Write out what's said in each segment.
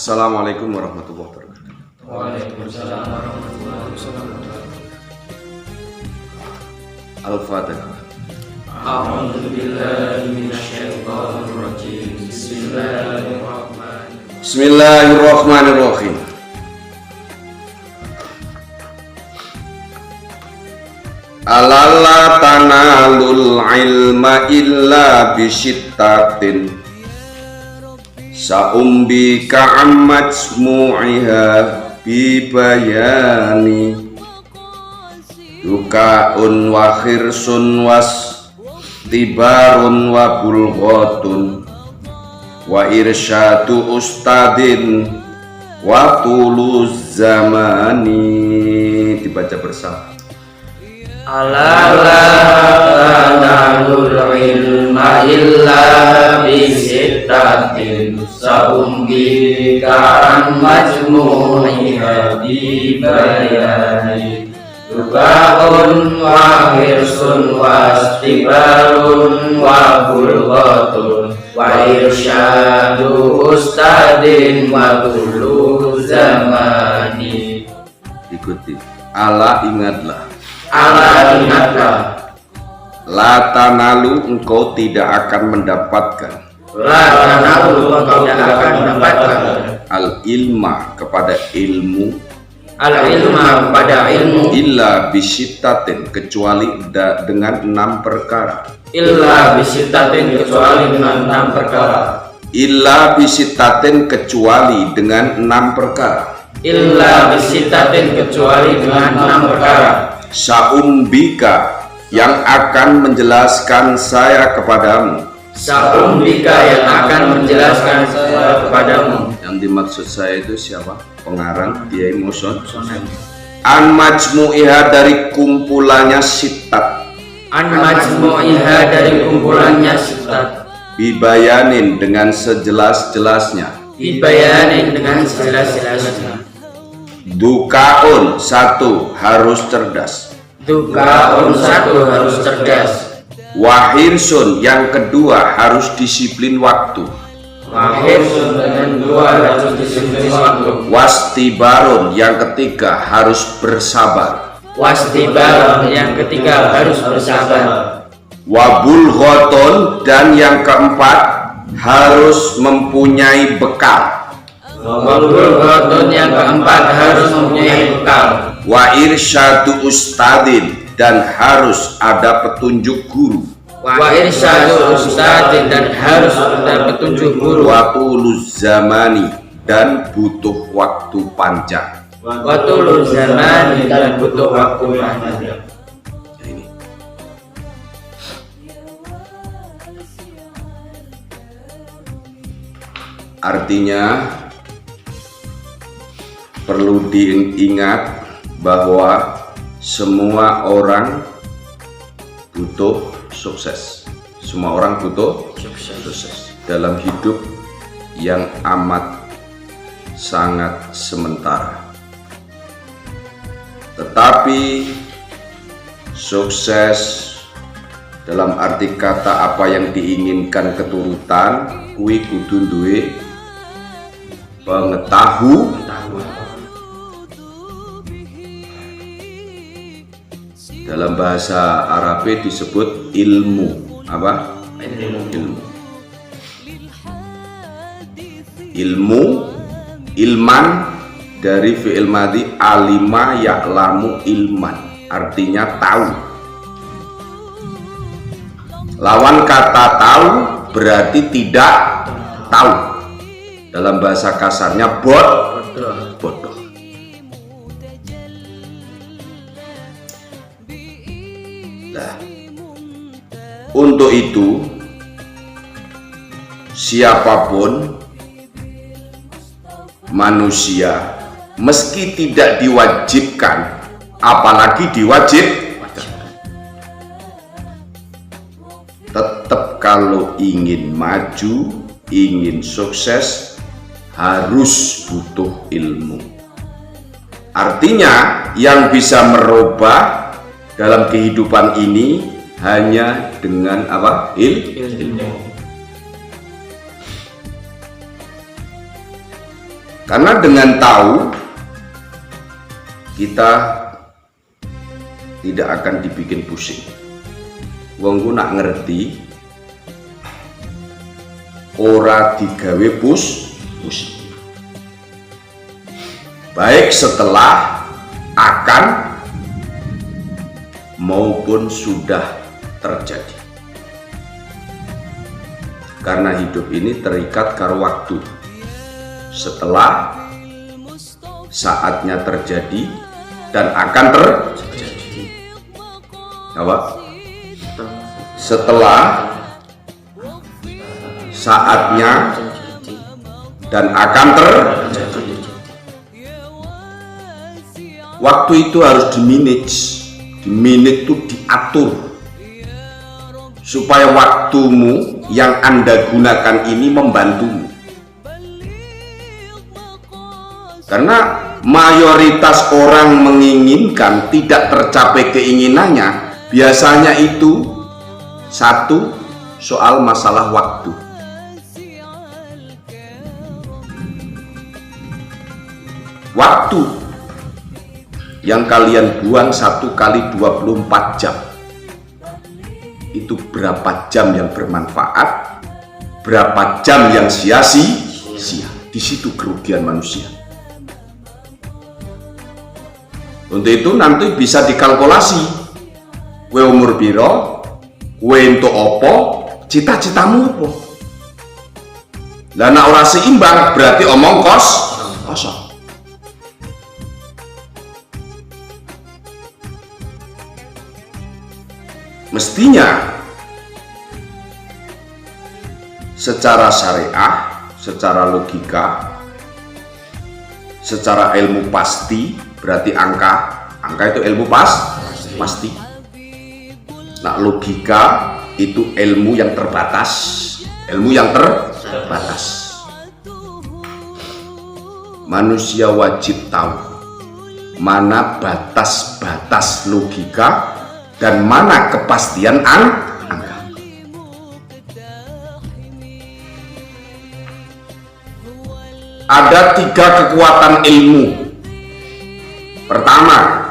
Assalamualaikum warahmatullahi wabarakatuh. Waalaikumsalam warahmatullahi wabarakatuh. Al-Fatihah. A'udzu billahi minasyaitonir rajim. Bismillahirrahmanirrahim. Bismillahirrahmanirrahim. Alala tanalul ilma illa bisyittatin Sa'umbi ka'ammat smu'iha bibayani Duka'un wa khirsun was tibarun wa bulghatun Wa irsyadu ustadin wa tuluz zamani. Dibaca bersama. Alala tanalul ilma illa bisittatin Sa'umbi ka'an majmu'iha bibayani Duka'un wa hirsun wa istibarun wa bulghatun Wa irsyadu ustadin wa tulu zamani. Ikuti. Ala ingatlah. Ala ingatlah. La tanalu engkau tidak akan mendapatkan. La tanalu engkau tidak akan mendapatkan. Al ilma kepada ilmu. Al ilma kepada ilmu. Illa bisyittatin kecuali dengan 6 perkara. Illa bisyittatin kecuali dengan 6 perkara. Illa bisyittatin kecuali dengan 6 perkara. Illa bisyittatin kecuali dengan 6 perkara. Sa'umbika yang akan menjelaskan saya kepadamu. Sa'umbika yang akan menjelaskan saya kepadamu. Yang dimaksud saya itu siapa? Pengarang Kiai Muson. An majmu'iha dari kumpulannya sittat. An majmu'iha dari kumpulannya sittat. Bibayanin dengan sejelas-jelasnya. Dibayanin dengan sejelas-jelasnya. Dukaun 1 harus cerdas. Dukaun 1 harus cerdas. Wahirsun yang kedua harus disiplin waktu. Wahirsun dengan 2 harus disiplin waktu. Wastibarun yang ketiga harus bersabar. Wastibarun yang ketiga harus bersabar. Wabulghatun dan yang keempat harus mempunyai bekal. Wabulghatun yang keempat harus mempunyai bekal. Wa irsyadu ustadin dan harus ada petunjuk guru. Wa irsyadu ustadin dan harus ada petunjuk guru. Wa tuluz zamani dan butuh waktu panjang. Wa tuluz zamani dan butuh waktu panjang. Ini. Artinya perlu diingat bahwa semua orang butuh sukses. Semua orang butuh sukses dalam hidup yang amat sangat sementara. Tetapi sukses dalam arti kata apa yang diinginkan keturutan kuwi kudu duwe pengetahuan. Dalam bahasa Arab disebut ilmu. Apa? Ilmu. Ilman dari fi'il madhi alima ya'lamu ilman, artinya tahu. Lawan kata tahu berarti tidak tahu. Dalam bahasa kasarnya bodoh. Nah, untuk itu siapapun manusia meski tidak diwajibkan apalagi tetap kalau ingin maju, ingin sukses harus butuh ilmu. Artinya yang bisa merubah dalam kehidupan ini hanya dengan apa? Ilmu. Karena dengan tahu kita tidak akan dibikin pusing. Wong ku nak ngerti ora digawe pusing. Baik setelah, akan, maupun sudah terjadi. Karena hidup ini terikat karo waktu. Setelah, saatnya terjadi, dan akan terjadi. Apa? Setelah, saatnya, dan akan terjadi. Waktu itu harus dimanage itu diatur supaya waktumu yang Anda gunakan ini membantumu. Karena mayoritas orang menginginkan tidak tercapai keinginannya, biasanya itu satu, soal masalah waktu. Waktu yang kalian buang 1 kali 24 jam itu berapa jam yang bermanfaat, berapa jam yang sia-sia. Di situ kerugian manusia. Untuk itu nanti bisa dikalkulasi, kowe umur piro, kowe entuk apa, cita-citamu apa. Lah nek ora seimbang berarti omong kosong. Mestinya secara syariah, secara logika, secara ilmu pasti, berarti angka itu ilmu pasti. Nah, logika itu ilmu yang terbatas. Manusia wajib tahu mana batas-batas logika dan mana kepastian angka. Ada 3 kekuatan ilmu. Pertama,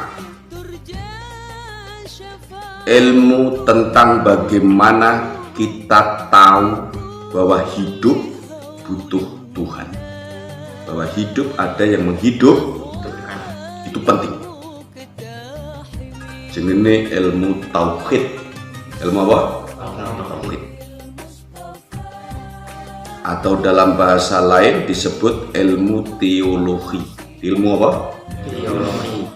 ilmu tentang bagaimana kita tahu bahwa hidup butuh Tuhan, bahwa hidup ada yang menghidupkan. Itu penting. Jenenge ilmu tauhid. Ilmu apa? Tauhid. Atau dalam bahasa lain disebut ilmu teologi. Ilmu apa? Teologi.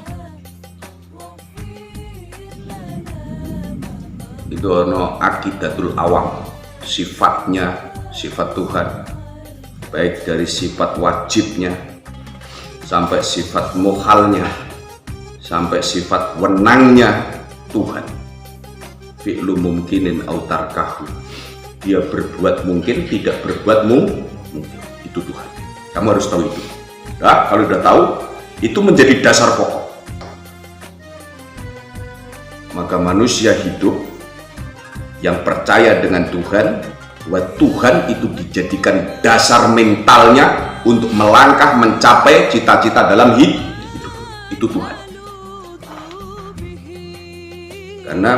Itu ono akidatul awam, sifatnya, sifat Tuhan, baik dari sifat wajibnya sampai sifat muhalnya, sampai sifat wenangnya Tuhan. Fi'lu mungkinin autarkahu, dia berbuat mungkin, tidak berbuat mungkin. Itu Tuhan. Kamu harus tahu itu. Nah, kalau sudah tahu, itu menjadi dasar pokok. Maka manusia hidup yang percaya dengan Tuhan, bahwa Tuhan itu dijadikan dasar mentalnya untuk melangkah mencapai cita-cita dalam hidup. Itu Tuhan. Karena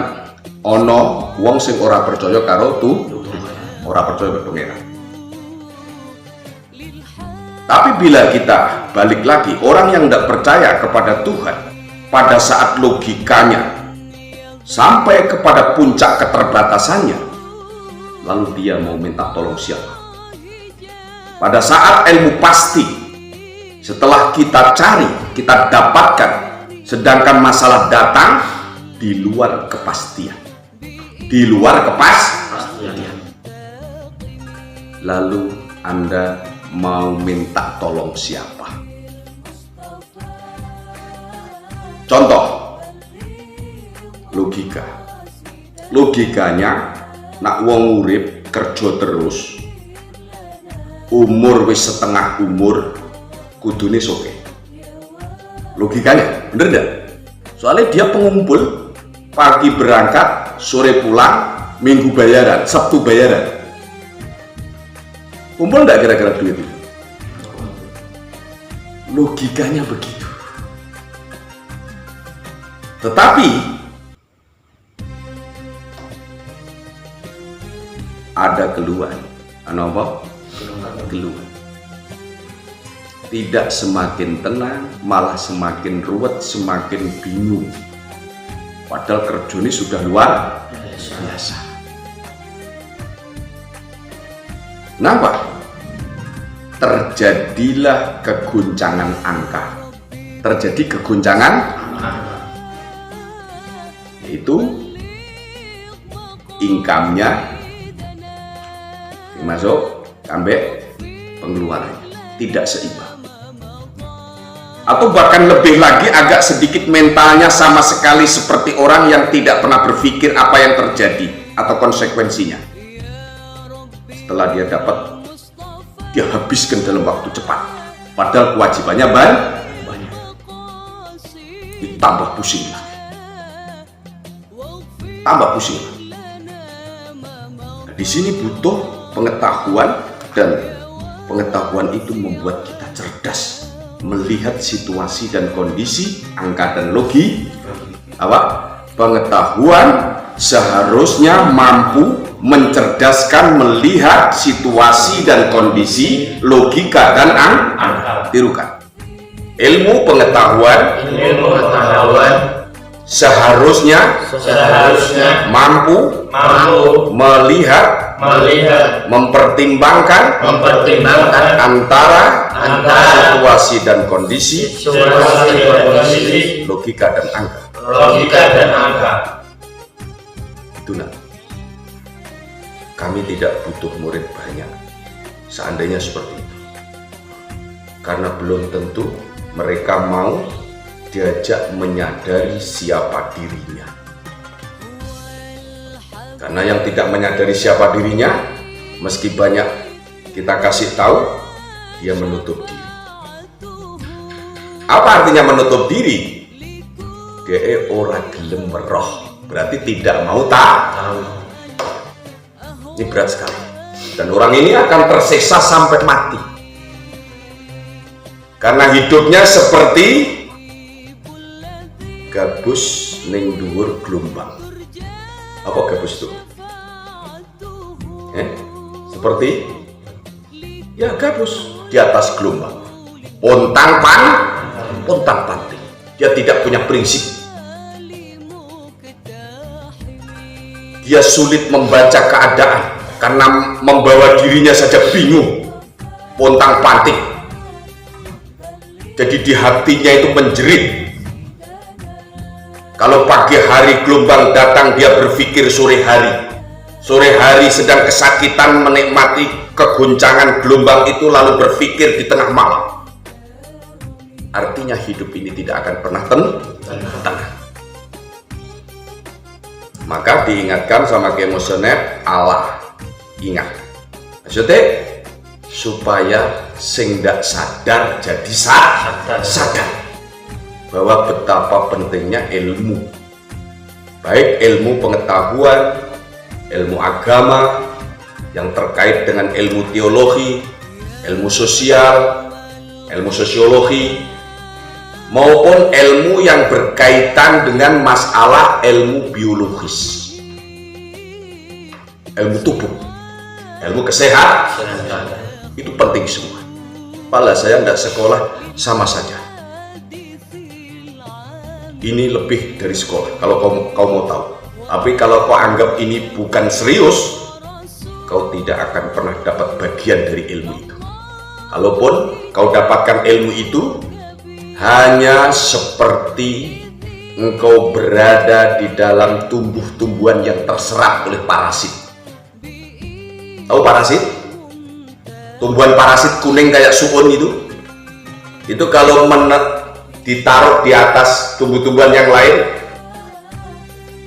ono wong sing ora percaya karo ora percaya karo Pangeran. Tapi bila kita balik lagi, orang yang tidak percaya kepada Tuhan pada saat logikanya sampai kepada puncak keterbatasannya, lalu dia mau minta tolong siapa? Pada saat ilmu pasti, setelah kita cari, kita dapatkan, sedangkan masalah datang di luar kepastian, lalu Anda mau minta tolong siapa? Contoh logikanya nak wong urip kerja terus, umur wis setengah umur, kudune soke. Logikanya bener enggak? Soalnya dia pengumpul, pagi berangkat, sore pulang, minggu bayaran, Sabtu bayaran. Kumpul enggak kira-kira duit itu? logikanya begitu. Tetapi ada keluhan. Apa? Keluhan. Tidak semakin tenang, malah semakin ruwet, semakin bingung. Padahal kerja ini sudah luar biasa. Kenapa? Terjadilah kegoncangan angka. Terjadi kegoncangan, yaitu income-nya masuk sampai pengeluarannya tidak seimbang. Atau bahkan lebih lagi, agak sedikit mentalnya sama sekali seperti orang yang tidak pernah berpikir apa yang terjadi atau konsekuensinya. Setelah dia dapat, dia habiskan dalam waktu cepat, padahal kewajibannya banyak. Ditambah pusing lagi, tambah pusing lagi. Nah, di sini butuh pengetahuan, dan pengetahuan itu membuat kita cerdas melihat situasi dan kondisi, angka dan pengetahuan seharusnya mampu mencerdaskan melihat situasi dan kondisi, logika dan angka. Tirukan. Ilmu pengetahuan seharusnya mampu melihat, mempertimbangkan antara situasi dan kondisi, logika dan angka. Itu nak. Kami tidak butuh murid banyak seandainya seperti itu, karena belum tentu mereka mau diajak menyadari siapa dirinya. Karena yang tidak menyadari siapa dirinya, meski banyak kita kasih tahu, dia menutup diri. Apa artinya menutup diri? Dia ora gelem meroh, berarti tidak mau tahu. Ini berat sekali, dan orang ini akan tersiksa sampai mati, karena hidupnya seperti gabus ning dhuwur gelombang. Apa gabus itu? Seperti ya gabus di atas gelombang, pontang panting. Dia tidak punya prinsip. Dia sulit membaca keadaan karena membawa dirinya saja bingung, pontang panting. Jadi di hatinya itu menjerit. Kalau pagi hari gelombang datang, dia berpikir sore hari. Sore hari sedang kesakitan menikmati kegoncangan gelombang itu, lalu berpikir di tengah malam. Artinya hidup ini tidak akan pernah tenang. Maka diingatkan sama Kemosenet, Allah ingat. Maksudnya supaya sing ndak sadar jadi sadar. Bahwa betapa pentingnya ilmu, baik ilmu pengetahuan, ilmu agama yang terkait dengan ilmu teologi, ilmu sosial, ilmu sosiologi, maupun ilmu yang berkaitan dengan masalah ilmu biologis, ilmu tubuh, ilmu kesehatan. Itu penting semua. Pala saya tidak sekolah sama saja. Ini lebih dari sekolah kalau kau mau tahu. Tapi kalau kau anggap ini bukan serius, kau tidak akan pernah dapat bagian dari ilmu itu. Kalaupun kau dapatkan ilmu itu, hanya seperti engkau berada di dalam tumbuh-tumbuhan yang terserap oleh parasit. Tahu parasit? Tumbuhan parasit kuning kayak suun itu kalau ditaruh di atas tumbuh-tumbuhan yang lain,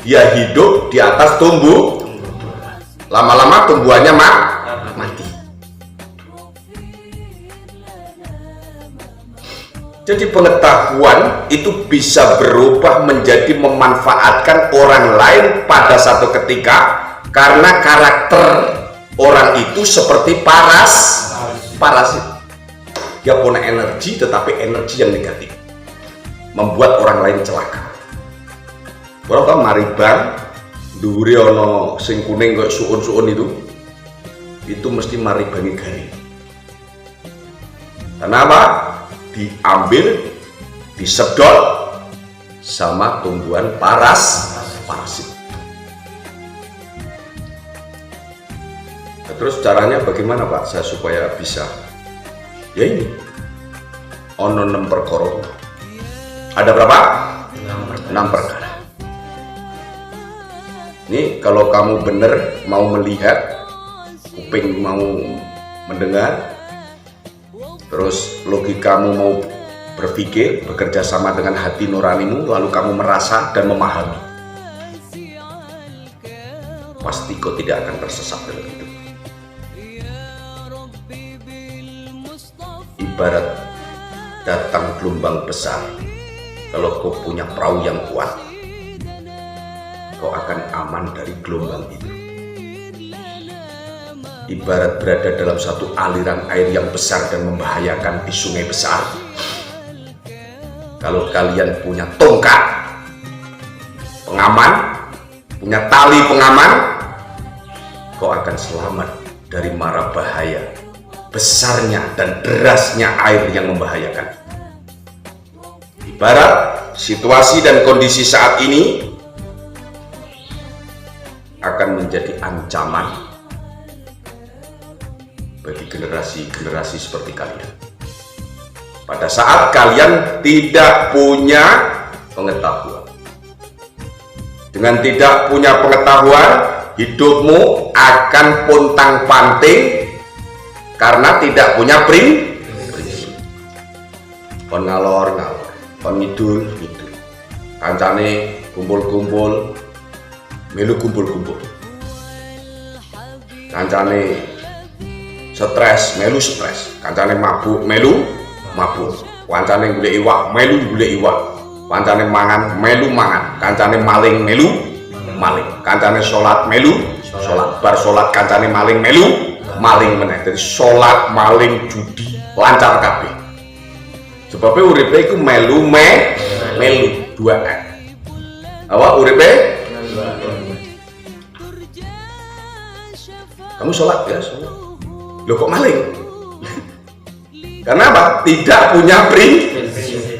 dia hidup di atas tumbuh, lama-lama tumbuhannya mati. Jadi pengetahuan itu bisa berubah menjadi memanfaatkan orang lain pada satu ketika, karena karakter orang itu seperti parasit. dia punya energi, tetapi energi yang negatif, membuat orang lain celaka. Orang tahu maribang dhuwure ana sing kuning kayak suun-suun itu mesti maribangi garing. Kenapa? Diambil, disedot sama tumbuhan parasit. Nah, terus caranya bagaimana Pak saya supaya bisa? Ya ini ono 6 perkara. Ada berapa? 6 perkara. Ini kalau kamu benar mau melihat, kuping mau mendengar, terus logikamu mau berpikir, bekerja sama dengan hati nuranimu, lalu kamu merasa dan memahami, pasti kau tidak akan tersesat dalam hidup. Ibarat datang gelombang besar, kalau kau punya perahu yang kuat, kau akan aman dari gelombang itu. Ibarat berada dalam satu aliran air yang besar dan membahayakan di sungai besar. Kalau kalian punya tongkat pengaman, punya tali pengaman, kau akan selamat dari mara bahaya besarnya dan derasnya air yang membahayakan. Ibarat situasi dan kondisi saat ini akan menjadi ancaman bagi generasi-generasi seperti kalian. Pada saat kalian tidak punya pengetahuan. Dengan tidak punya pengetahuan, hidupmu akan pontang-panting karena tidak punya prinsip. Kon ngalor-ngalor, kon ngidul. Kancane kumpul-kumpul, melu kumpul-kumpul. Kancane stres, melu stres. Kancane mabuk, melu mabuk. Kancane golek iwak, melu golek iwak. Kancane mangan, melu mangan. Kancane maling, melu maling. Kancane salat, melu salat. Bar salat kancane maling, melu maling meneh. Jadi salat, maling, judi lancar kabeh. Sebabnya uripe iku melu melu 2N. Apa uripe? Kamu sholat ya, sholat. Loh kok maling? Karena apa? Tidak punya prinsip.